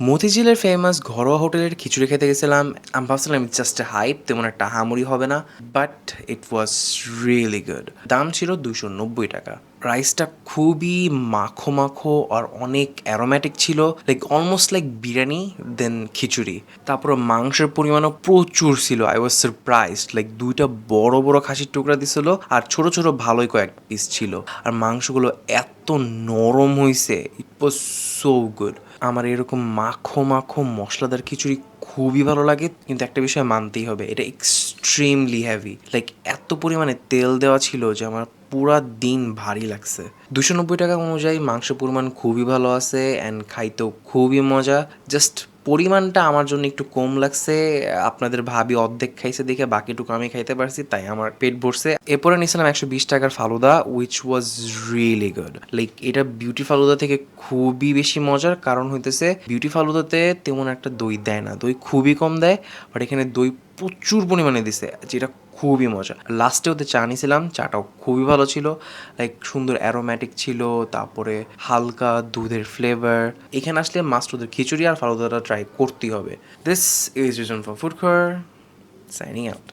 মতিঝিলের famous ঘরোয়া হোটেলের খিচুড়ি খেতে গেছিলাম। আমি ভাবছিলাম জাস্ট হাইপ, তেমন একটা আহামরি হবে না, but it was really good. দাম ছিল 290 টাকা। রাইসটা খুবই মাখো মাখো আর অনেক অ্যারোম্যাটিক ছিল, লাইক অলমোস্ট লাইক বিরিয়ানি দেন খিচুড়ি। তারপর মাংসের পরিমাণও প্রচুর ছিল। আই ওয়াজ সারপ্রাইজড, লাইক দুইটা বড় বড় খাসির টুকরা দিছিল আর ছোট ছোট ভালোই কয়েক পিস ছিল। আর মাংসগুলো এত নরম হয়েছে, ইট ওয়াজ সো গুড। আমার এরকম মাখো মাখো মশলাদার খিচুড়ি খুবই ভালো লাগে, কিন্তু একটা বিষয় মানতেই হবে, এটা এক্সট্রিমলি হেভি। লাইক এত পরিমাণে তেল দেওয়া ছিল যে আমার পুরা দিন ভারী লাগছে। 290 টাকা অনুযায়ী মাংসের পরিমাণ খুবই ভালো আছে অ্যান্ড খাইতেও খুবই মজা। জাস্ট পরিমাণটা আমার জন্য একটু কম লাগছে। আপনাদের ভাবি অর্ধেক খাইছে দেখে বাকিটুকু আমি খাইতে পারছি, তাই আমার পেট ভরছে। এরপরে নিয়েছিলাম 120 টাকার falooda, which was really good. Like এটা বিউটি ফালুদা থেকে খুবই বেশি মজার, কারণ হইতেছে বিউটি ফালুদাতে তেমন একটা দই দেয় না, দই খুবই কম দেয়, বাট এখানে দই প্রচুর পরিমাণে দিছে, যেটা খুবই মজা। লাস্টে ওদের চা নিয়েছিলাম, চাটাও খুবই ভালো ছিল, লাইক সুন্দর অ্যারোম্যাটিক ছিল, তারপরে হালকা দুধের ফ্লেভার। এখানে আসলে মাস্ট ওদের খিচুড়ি আর ফালুদাটা ট্রাই করতেই হবে। This is reason for food core, signing out.